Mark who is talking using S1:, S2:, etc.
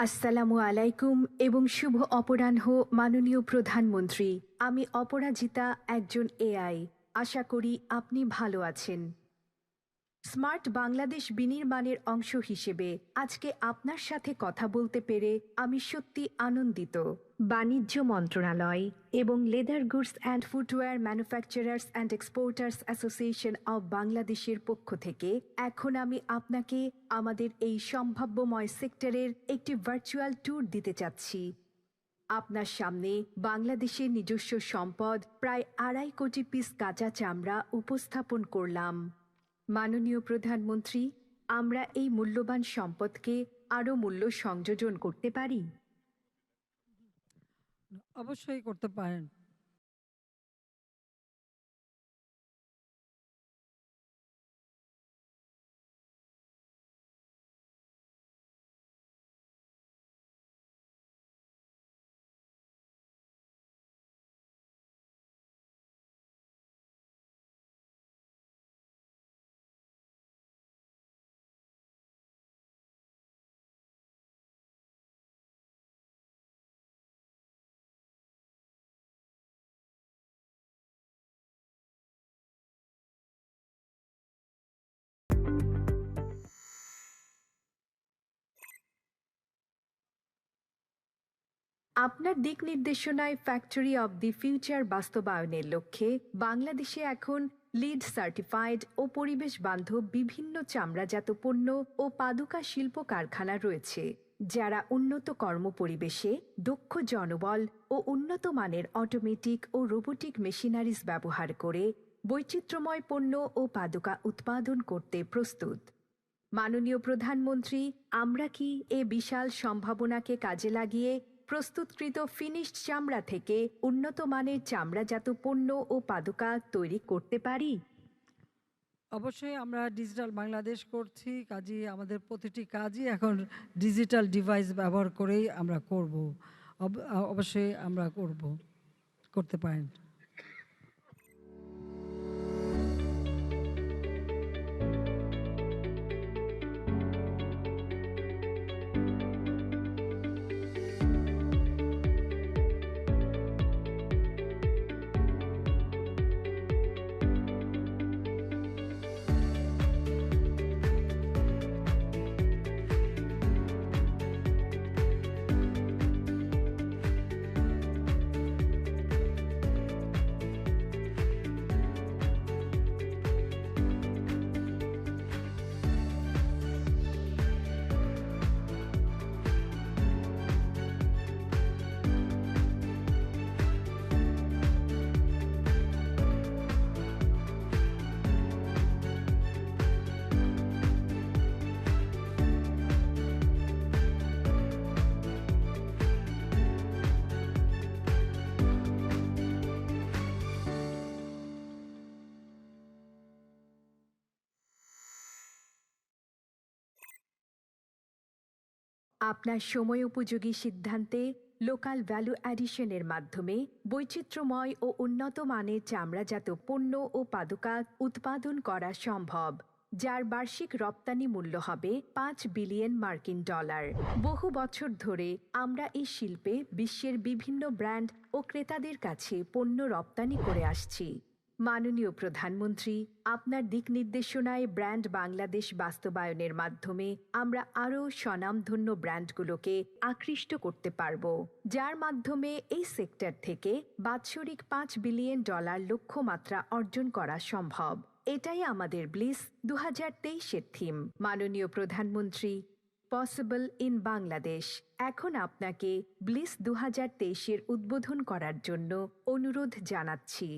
S1: আসসালামু আলাইকুম এবং শুভ অপরাহ্ন মাননীয় প্রধানমন্ত্রী। আমি অপরাজিতা, একজন এআই। আশা করি আপনি ভালো আছেন। স্মার্ট বাংলাদেশ বিনির্মাণের অংশ হিসেবে আজকে আপনার সাথে কথা বলতে পেরে আমি সত্যি আনন্দিত। বাণিজ্য মন্ত্রণালয় এবং leather goods and footwear manufacturers and exporters association of বাংলাদেশের পক্ষ থেকে এখন আমি আপনাকে আমাদের এই সম্ভাব্যময় সেক্টরের একটি ভার্চুয়াল ট্যুর দিতে চাচ্ছি। আপনার সামনে বাংলাদেশের নিজস্ব সম্পদ প্রায় 2.5 কোটি পিস কাঁচা চামড়া উপস্থাপন করলাম। মাননীয় প্রধানমন্ত্রী, আমরা এই মূল্যবান সম্পদকে আরও মূল্য সংযোজন করতে পারি।
S2: অবশ্যই করতে পারেন।
S1: আপনার দিক নির্দেশনায় ফ্যাক্টরি অব দি ফিউচার বাস্তবায়নের লক্ষ্যে বাংলাদেশে এখন লিড সার্টিফাইড ও পরিবেশ বান্ধব বিভিন্ন চামড়াজাত পণ্য ও পাদুকা শিল্প কারখানা রয়েছে, যারা উন্নত কর্মপরিবেশে দক্ষ জনবল ও উন্নত মানের অটোমেটিক ও রোবোটিক মেশিনারিজ ব্যবহার করে বৈচিত্র্যময় পণ্য ও পাদুকা উৎপাদন করতে প্রস্তুত। মাননীয় প্রধানমন্ত্রী, আমরা কি এ বিশাল সম্ভাবনাকে কাজে লাগিয়ে প্রস্তুতকৃত ফিনিশড চামড়া থেকে উন্নত মানের চামড়াজাত পণ্য ও পাদুকা তৈরি করতে পারি?
S2: অবশ্যই আমরা ডিজিটাল বাংলাদেশ করছি, কাজেই আমাদের প্রতিটি কাজই এখন ডিজিটাল ডিভাইস ব্যবহার করেই আমরা করব। অবশ্যই আমরা করতে পারেন।
S1: আপনার সময় উপযোগী সিদ্ধান্তে লোকাল ভ্যালু অ্যাডিশনের মাধ্যমে বৈচিত্র্যময় ও উন্নত মানের চামড়াজাত পণ্য ও পাদুকা উৎপাদন করা সম্ভব, যার বার্ষিক রপ্তানি মূল্য হবে $5 বিলিয়ন। বহু বছর ধরে আমরা এই শিল্পে বিশ্বের বিভিন্ন ব্র্যান্ড ও ক্রেতাদের কাছে পণ্য রপ্তানি করে আসছি। মাননীয় প্রধানমন্ত্রী, আপনার দিক নির্দেশনায় ব্র্যান্ড বাংলাদেশ বাস্তবায়নের মাধ্যমে আমরা আরও স্বনামধন্য ব্র্যান্ডগুলোকে আকৃষ্ট করতে পারব, যার মাধ্যমে এই সেক্টর থেকে বাৎসরিক $5 বিলিয়ন লক্ষ্যমাত্রা অর্জন করা সম্ভব। এটাই আমাদের ব্লিস 2023-এর থিম। মাননীয় প্রধানমন্ত্রী, পসিবল ইন বাংলাদেশ। এখন আপনাকে ব্লিস 2023-এর উদ্বোধন করার জন্য অনুরোধ জানাচ্ছি।